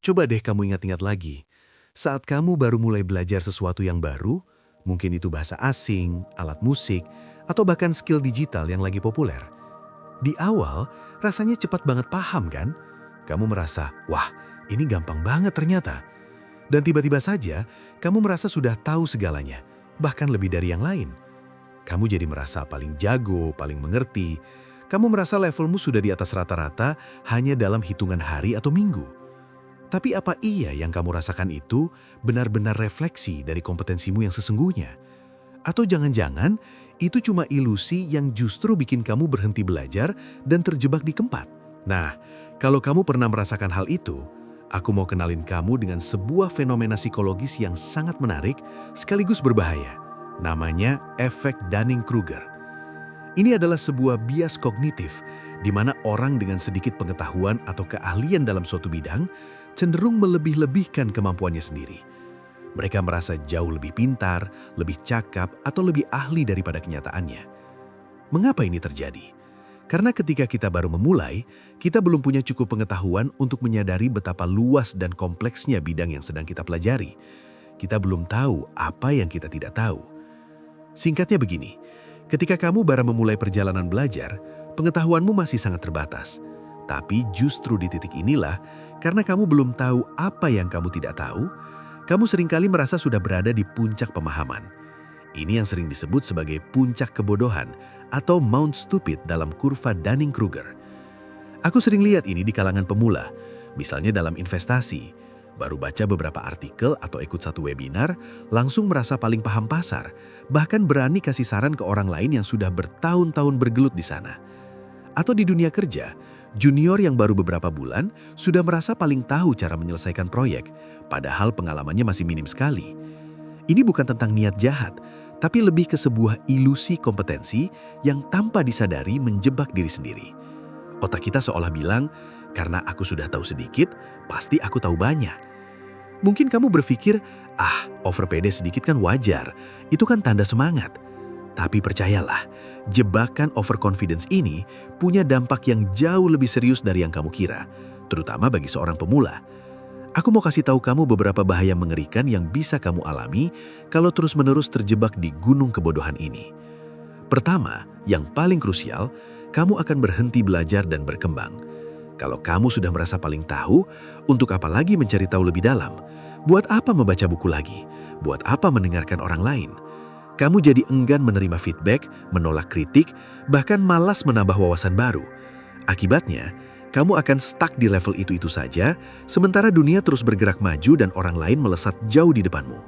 Coba deh kamu ingat-ingat lagi. Saat kamu baru mulai belajar sesuatu yang baru, mungkin itu bahasa asing, alat musik, atau bahkan skill digital yang lagi populer. Di awal, rasanya cepat banget paham kan? Kamu merasa, wah ini gampang banget ternyata. Dan tiba-tiba saja, kamu merasa sudah tahu segalanya, bahkan lebih dari yang lain. Kamu jadi merasa paling jago, paling mengerti. Kamu merasa levelmu sudah di atas rata-rata hanya dalam hitungan hari atau minggu. Tapi apa iya yang kamu rasakan itu benar-benar refleksi dari kompetensimu yang sesungguhnya? Atau jangan-jangan itu cuma ilusi yang justru bikin kamu berhenti belajar dan terjebak di tempat? Nah, kalau kamu pernah merasakan hal itu, aku mau kenalin kamu dengan sebuah fenomena psikologis yang sangat menarik sekaligus berbahaya. Namanya efek Dunning-Kruger. Ini adalah sebuah bias kognitif di mana orang dengan sedikit pengetahuan atau keahlian dalam suatu bidang cenderung melebih-lebihkan kemampuannya sendiri. Mereka merasa jauh lebih pintar, lebih cakap, atau lebih ahli daripada kenyataannya. Mengapa ini terjadi? Karena ketika kita baru memulai, kita belum punya cukup pengetahuan untuk menyadari betapa luas dan kompleksnya bidang yang sedang kita pelajari. Kita belum tahu apa yang kita tidak tahu. Singkatnya begini, ketika kamu baru memulai perjalanan belajar, pengetahuanmu masih sangat terbatas. Tapi justru di titik inilah, karena kamu belum tahu apa yang kamu tidak tahu, kamu seringkali merasa sudah berada di puncak pemahaman. Ini yang sering disebut sebagai puncak kebodohan atau Mount Stupid dalam kurva Dunning-Kruger. Aku sering lihat ini di kalangan pemula, misalnya dalam investasi. Baru baca beberapa artikel atau ikut satu webinar, langsung merasa paling paham pasar, bahkan berani kasih saran ke orang lain yang sudah bertahun-tahun bergelut di sana. Atau di dunia kerja, junior yang baru beberapa bulan sudah merasa paling tahu cara menyelesaikan proyek, padahal pengalamannya masih minim sekali. Ini bukan tentang niat jahat, tapi lebih ke sebuah ilusi kompetensi yang tanpa disadari menjebak diri sendiri. Otak kita seolah bilang, karena aku sudah tahu sedikit, pasti aku tahu banyak. Mungkin kamu berpikir, over pede sedikit kan wajar, itu kan tanda semangat. Tapi percayalah, jebakan overconfidence ini punya dampak yang jauh lebih serius dari yang kamu kira, terutama bagi seorang pemula. Aku mau kasih tahu kamu beberapa bahaya mengerikan yang bisa kamu alami kalau terus-menerus terjebak di gunung kebodohan ini. Pertama, yang paling krusial, kamu akan berhenti belajar dan berkembang. Kalau kamu sudah merasa paling tahu, untuk apa lagi mencari tahu lebih dalam? Buat apa membaca buku lagi? Buat apa mendengarkan orang lain? Kamu jadi enggan menerima feedback, menolak kritik, bahkan malas menambah wawasan baru. Akibatnya, kamu akan stuck di level itu-itu saja, sementara dunia terus bergerak maju dan orang lain melesat jauh di depanmu.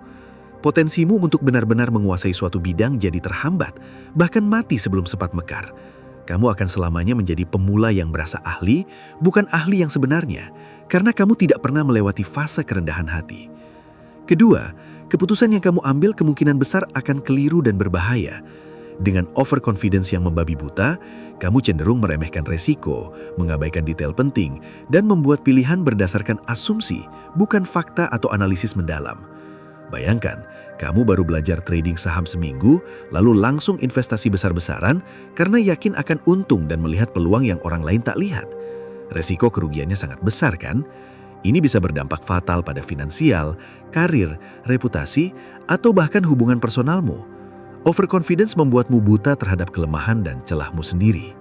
Potensimu untuk benar-benar menguasai suatu bidang jadi terhambat, bahkan mati sebelum sempat mekar. Kamu akan selamanya menjadi pemula yang berasa ahli, bukan ahli yang sebenarnya, karena kamu tidak pernah melewati fase kerendahan hati. Kedua, keputusan yang kamu ambil kemungkinan besar akan keliru dan berbahaya. Dengan overconfidence yang membabi buta, kamu cenderung meremehkan resiko, mengabaikan detail penting, dan membuat pilihan berdasarkan asumsi, bukan fakta atau analisis mendalam. Bayangkan, kamu baru belajar trading saham seminggu, lalu langsung investasi besar-besaran karena yakin akan untung dan melihat peluang yang orang lain tak lihat. Resiko kerugiannya sangat besar kan? Ini bisa berdampak fatal pada finansial, karir, reputasi, atau bahkan hubungan personalmu. Overconfidence membuatmu buta terhadap kelemahan dan celahmu sendiri.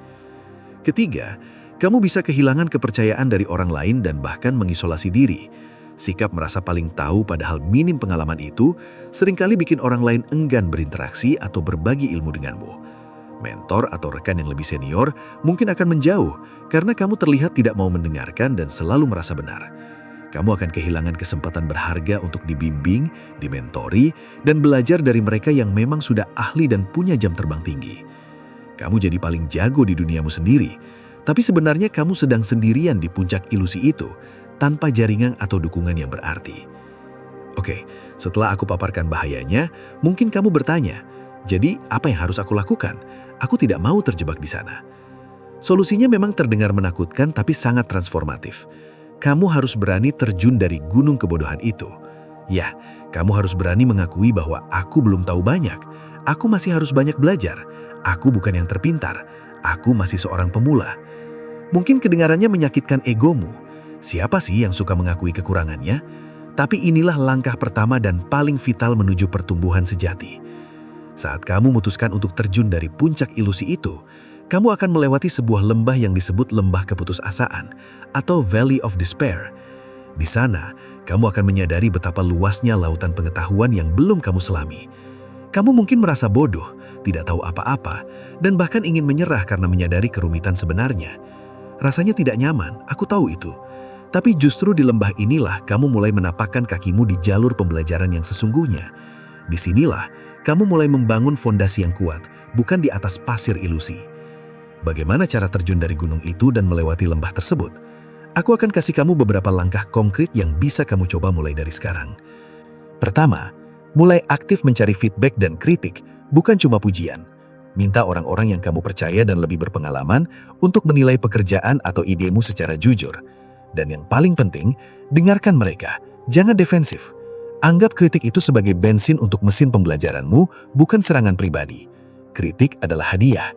Ketiga, kamu bisa kehilangan kepercayaan dari orang lain dan bahkan mengisolasi diri. Sikap merasa paling tahu padahal minim pengalaman itu seringkali bikin orang lain enggan berinteraksi atau berbagi ilmu denganmu. Mentor atau rekan yang lebih senior mungkin akan menjauh karena kamu terlihat tidak mau mendengarkan dan selalu merasa benar. Kamu akan kehilangan kesempatan berharga untuk dibimbing, dimentori, dan belajar dari mereka yang memang sudah ahli dan punya jam terbang tinggi. Kamu jadi paling jago di duniamu sendiri, tapi sebenarnya kamu sedang sendirian di puncak ilusi itu, tanpa jaringan atau dukungan yang berarti. Oke, setelah aku paparkan bahayanya, mungkin kamu bertanya, jadi apa yang harus aku lakukan? Aku tidak mau terjebak di sana. Solusinya memang terdengar menakutkan tapi sangat transformatif. Kamu harus berani terjun dari gunung kebodohan itu. Ya, kamu harus berani mengakui bahwa aku belum tahu banyak. Aku masih harus banyak belajar. Aku bukan yang terpintar. Aku masih seorang pemula. Mungkin kedengarannya menyakitkan egomu. Siapa sih yang suka mengakui kekurangannya? Tapi inilah langkah pertama dan paling vital menuju pertumbuhan sejati. Saat kamu memutuskan untuk terjun dari puncak ilusi itu, kamu akan melewati sebuah lembah yang disebut lembah keputusasaan atau Valley of Despair. Di sana, kamu akan menyadari betapa luasnya lautan pengetahuan yang belum kamu selami. Kamu mungkin merasa bodoh, tidak tahu apa-apa, dan bahkan ingin menyerah karena menyadari kerumitan sebenarnya. Rasanya tidak nyaman, aku tahu itu. Tapi justru di lembah inilah kamu mulai menapakkan kakimu di jalur pembelajaran yang sesungguhnya. Disinilah kamu mulai membangun fondasi yang kuat, bukan di atas pasir ilusi. Bagaimana cara terjun dari gunung itu dan melewati lembah tersebut? Aku akan kasih kamu beberapa langkah konkret yang bisa kamu coba mulai dari sekarang. Pertama, mulai aktif mencari feedback dan kritik, bukan cuma pujian. Minta orang-orang yang kamu percaya dan lebih berpengalaman untuk menilai pekerjaan atau idemu secara jujur. Dan yang paling penting, dengarkan mereka, jangan defensif. Anggap kritik itu sebagai bensin untuk mesin pembelajaranmu, bukan serangan pribadi. Kritik adalah hadiah.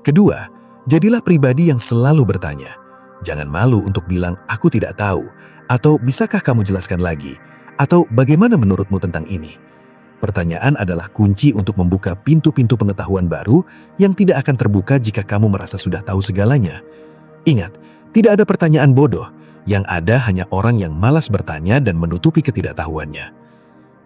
Kedua, jadilah pribadi yang selalu bertanya. Jangan malu untuk bilang, aku tidak tahu, atau bisakah kamu jelaskan lagi, atau bagaimana menurutmu tentang ini. Pertanyaan adalah kunci untuk membuka pintu-pintu pengetahuan baru yang tidak akan terbuka jika kamu merasa sudah tahu segalanya. Ingat, tidak ada pertanyaan bodoh, yang ada hanya orang yang malas bertanya dan menutupi ketidaktahuannya.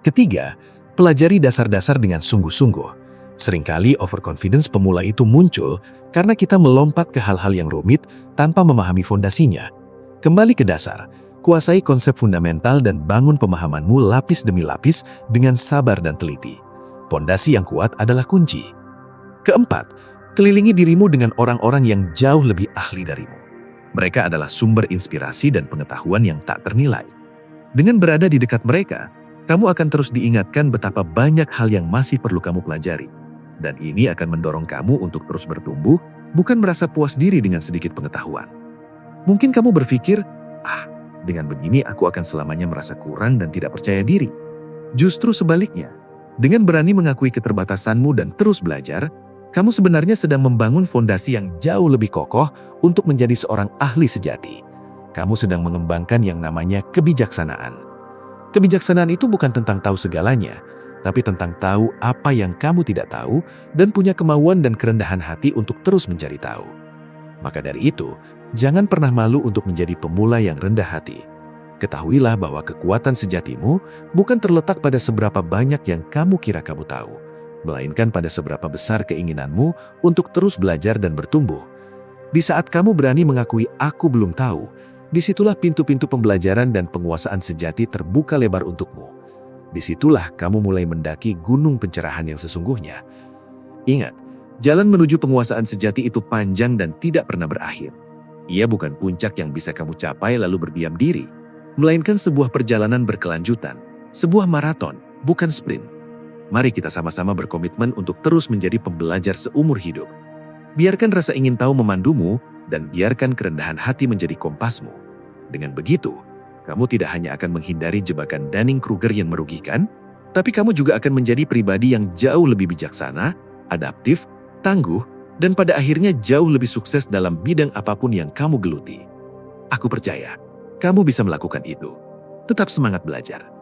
Ketiga, pelajari dasar-dasar dengan sungguh-sungguh. Seringkali overconfidence pemula itu muncul karena kita melompat ke hal-hal yang rumit tanpa memahami fondasinya. Kembali ke dasar, kuasai konsep fundamental dan bangun pemahamanmu lapis demi lapis dengan sabar dan teliti. Fondasi yang kuat adalah kunci. Keempat, kelilingi dirimu dengan orang-orang yang jauh lebih ahli darimu. Mereka adalah sumber inspirasi dan pengetahuan yang tak ternilai. Dengan berada di dekat mereka, kamu akan terus diingatkan betapa banyak hal yang masih perlu kamu pelajari. Dan ini akan mendorong kamu untuk terus bertumbuh, bukan merasa puas diri dengan sedikit pengetahuan. Mungkin kamu berpikir, dengan begini aku akan selamanya merasa kurang dan tidak percaya diri. Justru sebaliknya, dengan berani mengakui keterbatasanmu dan terus belajar, kamu sebenarnya sedang membangun fondasi yang jauh lebih kokoh untuk menjadi seorang ahli sejati. Kamu sedang mengembangkan yang namanya kebijaksanaan. Kebijaksanaan itu bukan tentang tahu segalanya, tapi tentang tahu apa yang kamu tidak tahu dan punya kemauan dan kerendahan hati untuk terus mencari tahu. Maka dari itu, jangan pernah malu untuk menjadi pemula yang rendah hati. Ketahuilah bahwa kekuatan sejatimu bukan terletak pada seberapa banyak yang kamu kira kamu tahu, melainkan pada seberapa besar keinginanmu untuk terus belajar dan bertumbuh. Di saat kamu berani mengakui aku belum tahu, disitulah pintu-pintu pembelajaran dan penguasaan sejati terbuka lebar untukmu. Disitulah kamu mulai mendaki gunung pencerahan yang sesungguhnya. Ingat, jalan menuju penguasaan sejati itu panjang dan tidak pernah berakhir. Ia bukan puncak yang bisa kamu capai lalu berdiam diri, melainkan sebuah perjalanan berkelanjutan, sebuah maraton, bukan sprint. Mari kita sama-sama berkomitmen untuk terus menjadi pembelajar seumur hidup. Biarkan rasa ingin tahu memandumu dan biarkan kerendahan hati menjadi kompasmu. Dengan begitu, kamu tidak hanya akan menghindari jebakan Dunning-Kruger yang merugikan, tapi kamu juga akan menjadi pribadi yang jauh lebih bijaksana, adaptif, tangguh, dan pada akhirnya jauh lebih sukses dalam bidang apapun yang kamu geluti. Aku percaya, kamu bisa melakukan itu. Tetap semangat belajar.